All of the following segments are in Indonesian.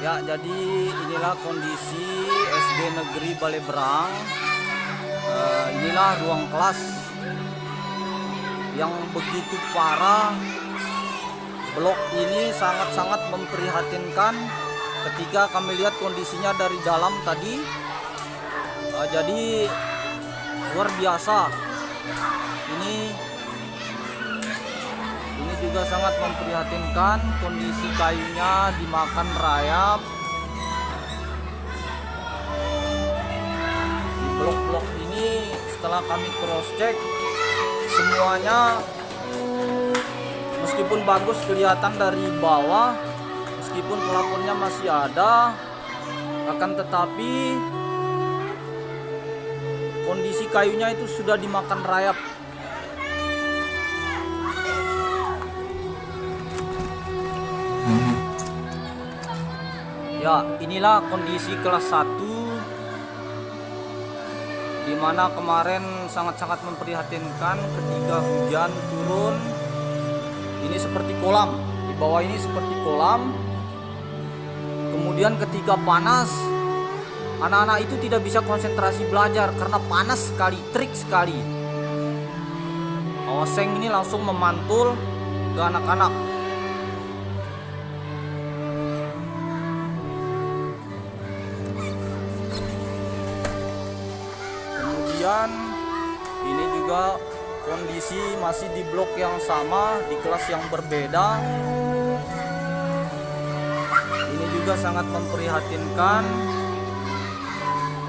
Ya, jadi inilah kondisi SD Negeri Baleberang. Inilah ruang kelas yang begitu parah. Blok ini sangat-sangat memprihatinkan ketika kami lihat kondisinya dari dalam tadi. Jadi luar biasa. Ini juga sangat memprihatinkan, kondisi kayunya dimakan rayap. Di blok-blok ini setelah kami cross check semuanya, meskipun bagus kelihatan dari bawah, meskipun pelapornya masih ada, akan tetapi kondisi kayunya itu sudah dimakan rayap. Ya, inilah kondisi kelas 1 dimana kemarin sangat-sangat memprihatinkan ketika hujan turun. Ini seperti kolam, di bawah ini seperti kolam. Kemudian ketika panas, anak-anak itu tidak bisa konsentrasi belajar karena panas sekali, terik sekali. Oseng ini langsung memantul ke anak-anak. Kemudian ini juga kondisi masih di blok yang sama, di kelas yang berbeda. Ini juga sangat memprihatinkan,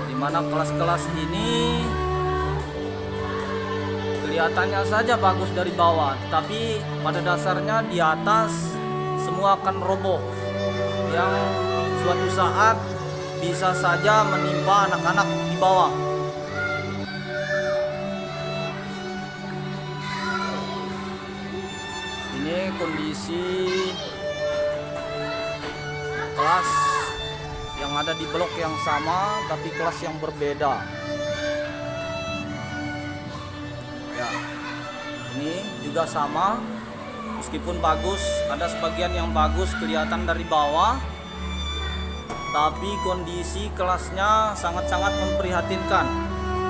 di mana kelas-kelas ini kelihatannya saja bagus dari bawah, tapi pada dasarnya di atas semua akan roboh, yang suatu saat bisa saja menimpa anak-anak di bawah. Ini kondisi kelas yang ada di blok yang sama tapi kelas yang berbeda. Ya, ini juga sama, meskipun bagus, ada sebagian yang bagus kelihatan dari bawah, tapi kondisi kelasnya sangat-sangat memprihatinkan.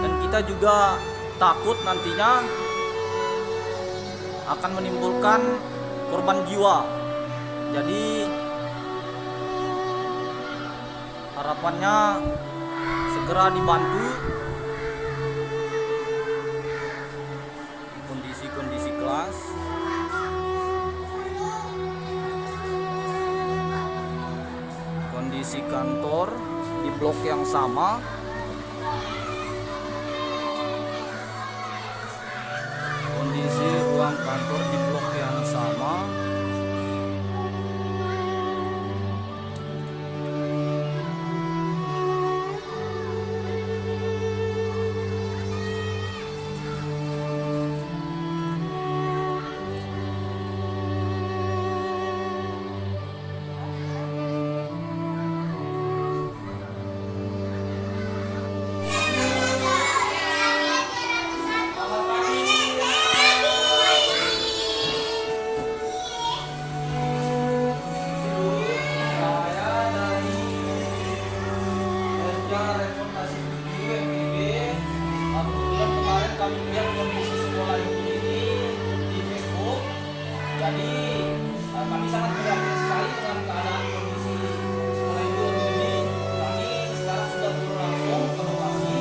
Dan kita juga takut nantinya akan menimbulkan korban jiwa. Jadi harapannya segera dibantu. Kondisi kelas, kondisi kantor di blok yang sama, kondisi ruang kantor di blok yang sama. Kami lihat kondisi sekolah ini di Facebook, jadi kami sangat prihatin sekali dengan keadaan kondisi sekolah itu ini. Kami sekarang sudah turun langsung ke lokasi,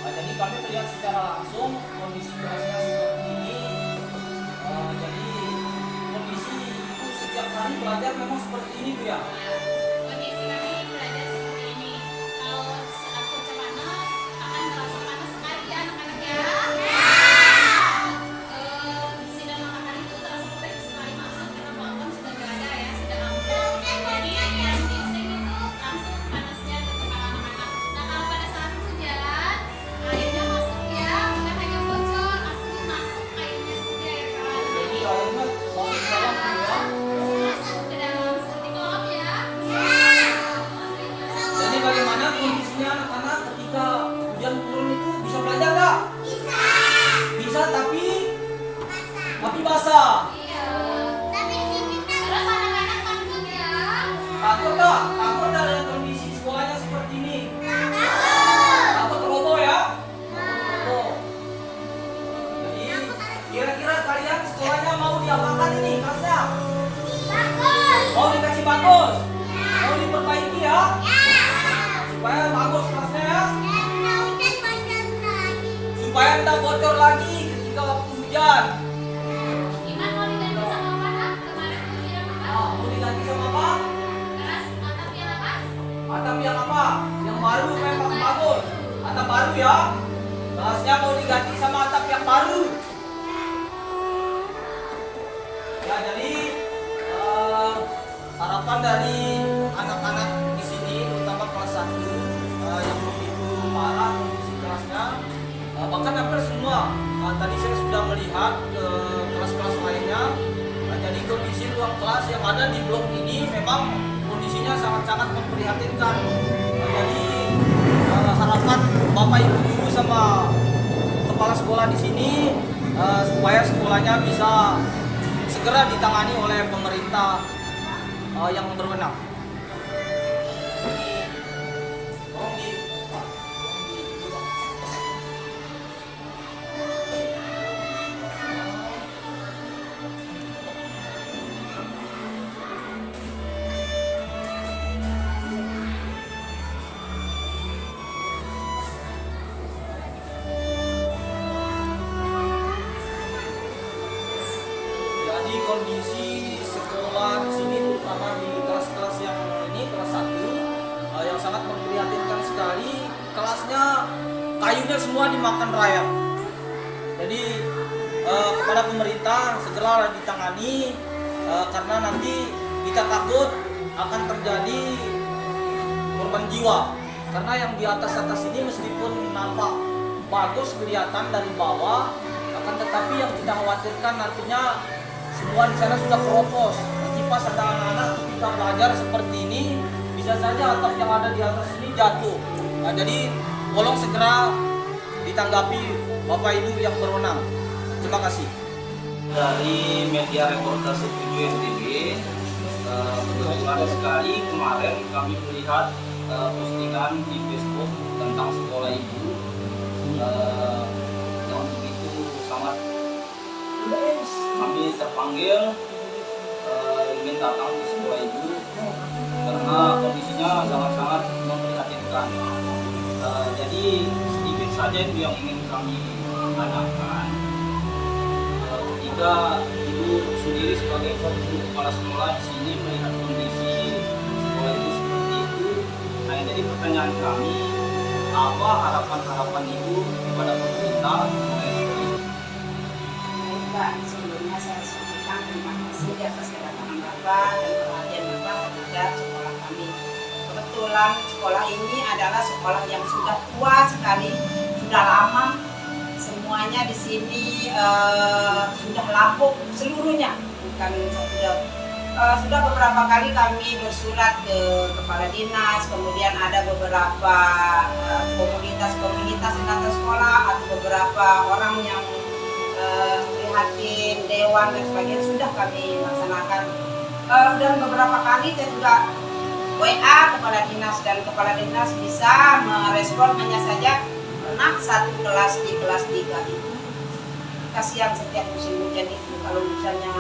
jadi kami melihat secara langsung kondisi kelasnya seperti ini. Jadi kondisi itu setiap hari belajar memang seperti ini, Bu ya. Bagaimana kondisinya anak-anak ketika hujan turun itu bisa belajar nggak? Bisa. Bisa tapi basah. Iya. Tapi terus anak-anak takut ya? Takut nggak? Takut Kira-kira kalian sekolahnya mau diapakan ini kelasnya? Bagus. Mau dikasih bagus? Mau diperbaiki ya? Supaya bagus kelasnya ya? Supaya tidak bocor lagi ketika waktu hujan. Iman mau diganti sama apa? Kemarin tuh bilang apa? Mau diganti sama apa? Keras atap yang apa? Atap yang apa? Yang baru memang bagus. Atap baru ya? Kelasnya mau diganti sama atap yang baru. Ya, jadi harapan dari anak-anak di sini, terutama kelas 1 yang begitu parah kondisi kelasnya, bahkan hampir semua. Tadi saya sudah melihat ke kelas-kelas lainnya. Jadi kondisi ruang kelas yang ada di blok ini memang kondisinya sangat-sangat memprihatinkan. Jadi harapan Bapak Ibu guru sama kepala sekolah di sini supaya sekolahnya bisa segera ditangani oleh pemerintah yang berwenang. Jadi kondisi sekolah di sini terutama di kelas-kelas yang ini kelas 1 yang sangat memprihatinkan sekali. Kelasnya kayunya semua dimakan rayap. Jadi kepada pemerintah segera ditangani karena nanti kita takut akan terjadi korban jiwa. Karena yang di atas-atas ini meskipun nampak bagus kelihatan dari bawah, akan tetapi yang kita khawatirkan nantinya semua di sana sudah keropos. Nanti pas ada anak-anak ketika belajar seperti ini, bisa saja atap yang ada di atas ini jatuh. Nah, jadi tolong segera ditanggapi Bapak Ibu yang berwenang. Terima kasih. Dari media reportase 7 NTB, kebetulan sekali kemarin kami melihat postingan di Facebook tentang sekolah ibu yang begitu sangat. Kami terpanggil ingin datang ke sekolah ibu karena kondisinya sangat-sangat memprihatinkan. Jadi sedikit saja itu yang ingin kami tanyakan. Ketika ibu sendiri sebagai kepala sekolah di sini melihat kondisi sekolah itu seperti itu, nah jadi pertanyaan kami, apa harapan ibu kepada pemerintah mengenai sekolah ini? Pak, sebelumnya saya sampaikan terima kasih atas kedatangan Bapak dan perhatian Bapak terhadap sekolah kami. Kebetulan sekolah ini adalah sekolah yang sudah tua sekali, sudah lama. Semuanya di sini sudah lapuk seluruhnya, bukan sudah beberapa kali kami bersurat ke kepala dinas, kemudian ada beberapa komunitas di atas sekolah atau beberapa orang yang prihatin, dewan dan sebagainya sudah kami laksanakan, dan beberapa kali saya juga WA kepala dinas dan kepala dinas bisa merespon hanya saja pernah satu kelas di kelas 3 itu kasihan setiap musim hujan itu kalau hujannya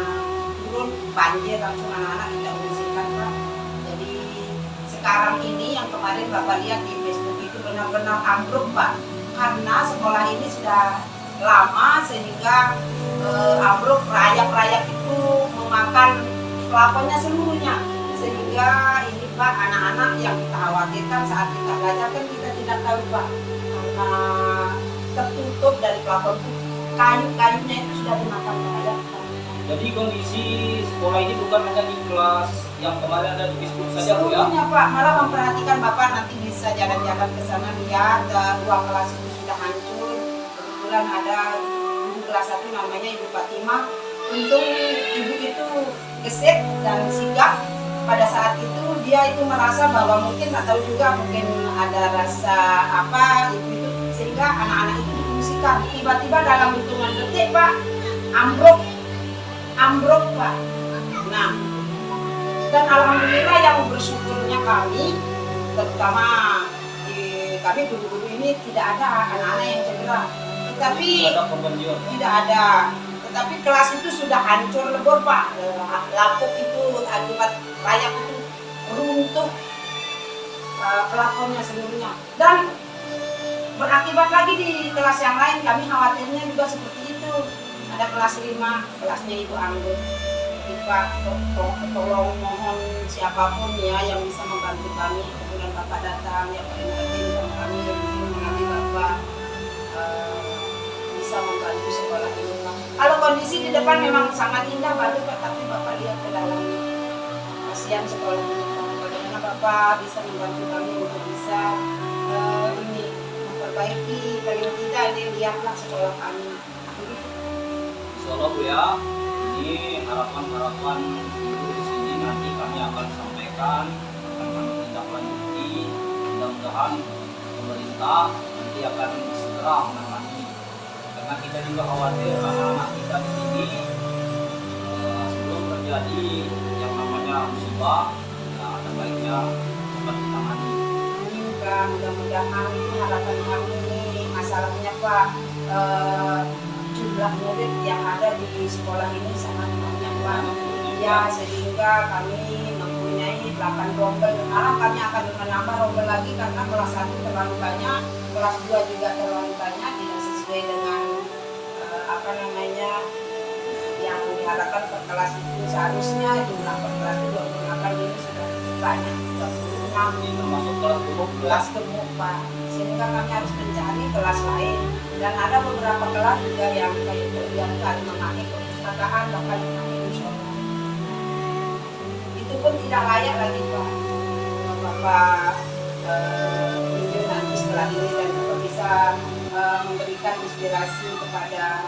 turun banjir langsung anak-anak tidak bersihkan Pak. Jadi sekarang ini yang kemarin Bapak lihat di Facebook itu benar-benar ambruk Pak, karena sekolah ini sudah lama sehingga ambruk, rayap-rayap itu memakan plafonnya seluruhnya, sehingga ini Pak anak-anak yang kita khawatirkan saat kita belajar kan kita tidak tahu Pak, karena tertutup dari plafon kayu-kayunya itu sudah dimakan rayap. Jadi kondisi sekolah ini bukan hanya di kelas yang kemarin ada di Facebook saja Bu ya? Seluruhnya Pak, malah memperhatikan Bapak nanti bisa jalan-jalan ke sana lihat ruang kelas itu sudah hancur. Kebetulan ada ibu kelas 1 namanya Ibu Fatimah. Untung ibu itu gesit dan sigap. Pada saat itu dia itu merasa bahwa mungkin atau juga mungkin ada rasa apa itu sehingga anak-anak itu difungsikan. Tiba-tiba dalam hitungan detik Pak, ambruk Pak. Nah, dan alhamdulillah yang bersyukurnya kami, terutama kami guru-guru ini tidak ada anak-anak yang cedera. Tetapi ada korban jiwa. tidak ada. tapi kelas itu sudah hancur lebur Pak. Lapuk itu akibat layak itu runtuh, plafonnya seluruhnya. Dan berakibat lagi di kelas yang lain, kami khawatirnya juga seperti itu. Ada kelas 5, kelasnya itu anggur. Jadi Pak, tolong mohon siapapun ya yang bisa membantu kami. Kemudian Bapak datang, ya Pak Inartin kami mengambil Bapak bisa membantu sekolah ini Pak. Kalau kondisi di depan memang sangat indah bagus Pak, tapi Bapak lihat ke dalamnya. Kasihan sekolah ini Pak. Bagaimana Bapak bisa membantu kami untuk bisa ini memperbaiki, paling tidak ini lihatlah sekolah kami. Insyaallah Bu ya, ini harapan-harapan Ibu di sini nanti kami akan sampaikan, akan kami tindak lanjuti. Mudah-mudahan pemerintah nanti akan segera menangani. Karena kita juga khawatir anak-anak kita di sini sebelum terjadi yang namanya musibah, ya ada baiknya cepat ditangani. Mudah-mudahan ini harapan kami ini masalahnya Pak, jumlah murid yang ada di sekolah ini sangat banyak Pak. Ya sehingga kami mempunyai 8 rombel. Sekarang kami akan menambah rombel lagi karena kelas 1 terlalu banyak, kelas 2 juga terlalu banyak, tidak sesuai dengan yang diharapkan per kelas itu. Seharusnya jumlah per kelas itu 28, ini sudah banyak, 36. Ini termasuk kelas gemuk ya. Kelas gemuk Pak, sehingga kami harus mencari kelas lain. Dan ada beberapa kelas juga yang kayak terbiasa memakai perpustakaan, bahkan memakai musola. Itu pun tidak layak lagi Pak. Bapak tunjuk nanti setelah ini dan Bapak bisa memberikan inspirasi kepada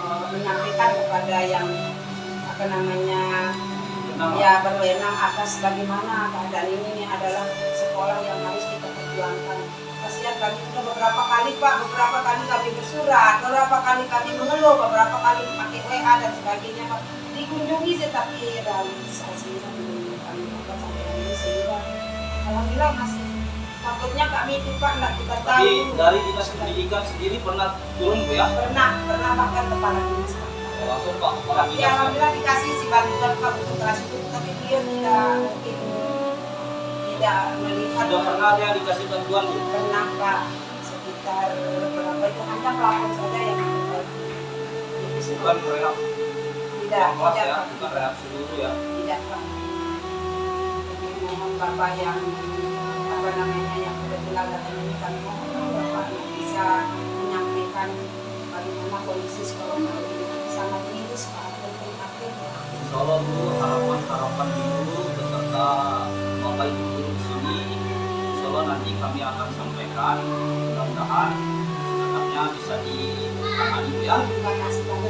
menyampaikan kepada yang ya berwenang atas bagaimana keadaan ini adalah sekolah yang harus kita perjuangkan. Kasihan kami sudah beberapa kali Pak, beberapa kali kami bersurat, beberapa kali kami mengeluh, beberapa kali pakai WA dan sebagainya Pak. Dikunjungi tetapi realisasinya belum kami dapat sampai hari ini, sehingga alhamdulillah masih takutnya kami itu Pak tidak kita tahu. Tapi dari dinas pendidikan sendiri pernah turun Bu ya? Pernah bahkan kepala dinas Pak. Langsung Pak kepala Tapi dinas. alhamdulillah dikasih si bantuan Pak untuk kelas itu, tapi dia tidak melihat. Sudah pernah dia dikasih bantuan Bu? Pernah Pak, sekitar berapa itu hanya plafon saja yang diperbaiki. Jadi Bukan rehab tidak kelas ya, Pak. bukan rehab seluruh ya. Tidak Pak. Jadi mohon Bapak yang yang sudah tinggal datang ini, kami mohon Bapak yang bisa menyampaikan bagaimana kondisi sekolah kami ini sangat miris Pak, prihatin. Insyaallah Bu, harapan Ibu beserta Bapak Ibu guru di sini, insyaallah nanti kami akan sampaikan. Mudah-mudahan secepatnya bisa ditangani Bu ya. Terima kasih banyak